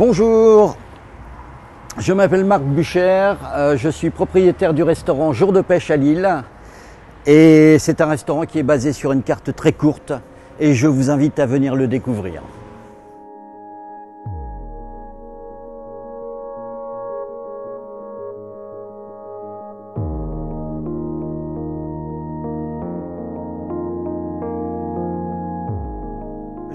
Bonjour, je m'appelle Marc Bucher, je suis propriétaire du restaurant Jour de Pêche à Lille et c'est un restaurant qui est basé sur une carte très courte et je vous invite à venir le découvrir.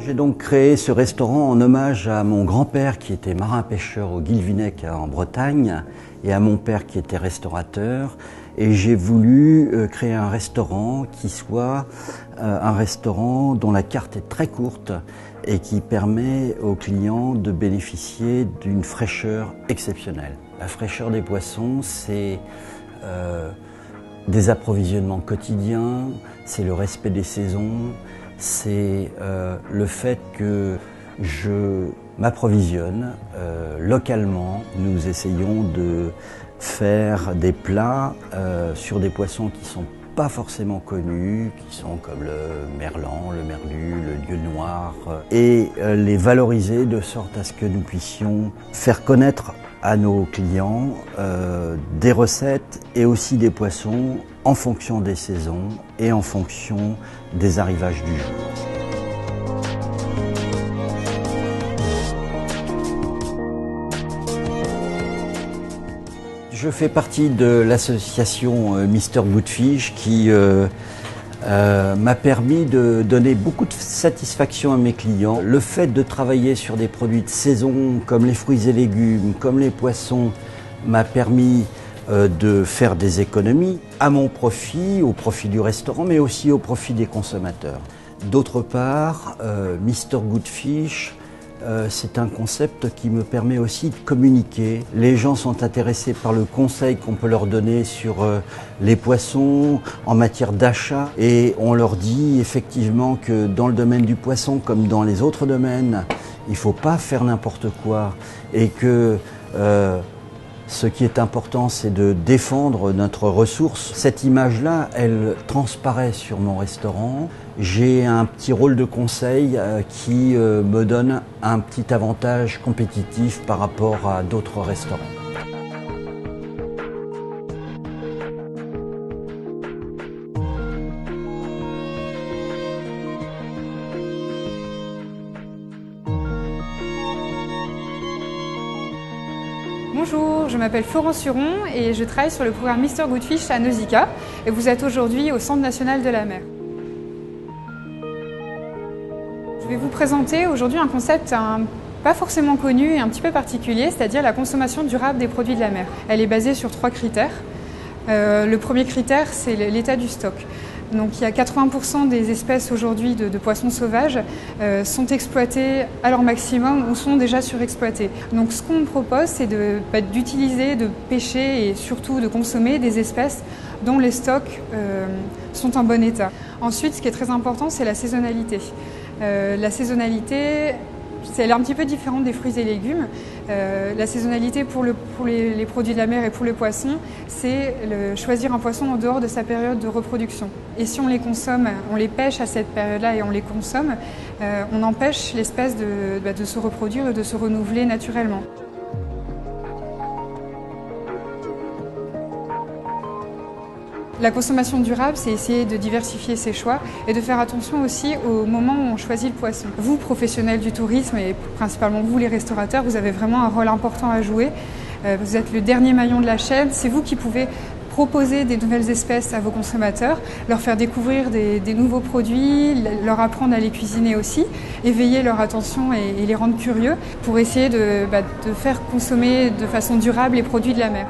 J'ai donc créé ce restaurant en hommage à mon grand-père qui était marin-pêcheur au Guilvinec en Bretagne et à mon père qui était restaurateur. Et j'ai voulu créer un restaurant qui soit un restaurant dont la carte est très courte et qui permet aux clients de bénéficier d'une fraîcheur exceptionnelle. La fraîcheur des poissons, c'est des approvisionnements quotidiens, c'est le respect des saisons, c'est le fait que je m'approvisionne localement. Nous essayons de faire des plats sur des poissons qui ne sont pas forcément connus, qui sont comme le merlan, le merlu, le lieu noir, et les valoriser de sorte à ce que nous puissions faire connaître à nos clients des recettes et aussi des poissons en fonction des saisons et en fonction des arrivages du jour. Je fais partie de l'association Mr Good Fish qui m'a permis de donner beaucoup de satisfaction à mes clients. Le fait de travailler sur des produits de saison comme les fruits et légumes, comme les poissons, m'a permis de faire des économies à mon profit, au profit du restaurant, mais aussi au profit des consommateurs. D'autre part, Mr Good Fish, c'est un concept qui me permet aussi de communiquer. Les gens sont intéressés par le conseil qu'on peut leur donner sur les poissons en matière d'achat et on leur dit effectivement que dans le domaine du poisson comme dans les autres domaines, il ne faut pas faire n'importe quoi et que ce qui est important, c'est de défendre notre ressource. Cette image-là, elle transparaît sur mon restaurant. J'ai un petit rôle de conseil qui me donne un petit avantage compétitif par rapport à d'autres restaurants. Bonjour, je m'appelle Florence Huron et je travaille sur le programme Mr Good Fish à Nausicaa et vous êtes aujourd'hui au Centre national de la mer. Je vais vous présenter aujourd'hui un concept pas forcément connu et un petit peu particulier, c'est-à-dire la consommation durable des produits de la mer. Elle est basée sur 3 critères. Le premier critère, c'est l'état du stock. Donc il y a 80% des espèces aujourd'hui de poissons sauvages sont exploitées à leur maximum ou sont déjà surexploitées. Donc ce qu'on propose, c'est d'utiliser, de pêcher et surtout de consommer des espèces dont les stocks sont en bon état. Ensuite, ce qui est très important, c'est la saisonnalité. La saisonnalité, elle est un petit peu différente des fruits et légumes. La saisonnalité pour les produits de la mer et pour le poisson, c'est choisir un poisson en dehors de sa période de reproduction. Et si on les consomme, on les pêche à cette période-là et on les consomme, on empêche l'espèce de se reproduire et de se renouveler naturellement. La consommation durable, c'est essayer de diversifier ses choix et de faire attention aussi au moment où on choisit le poisson. Vous, professionnels du tourisme et principalement vous, les restaurateurs, vous avez vraiment un rôle important à jouer. Vous êtes le dernier maillon de la chaîne, c'est vous qui pouvez proposer des nouvelles espèces à vos consommateurs, leur faire découvrir des nouveaux produits, leur apprendre à les cuisiner aussi, éveiller leur attention et les rendre curieux pour essayer de faire consommer de façon durable les produits de la mer.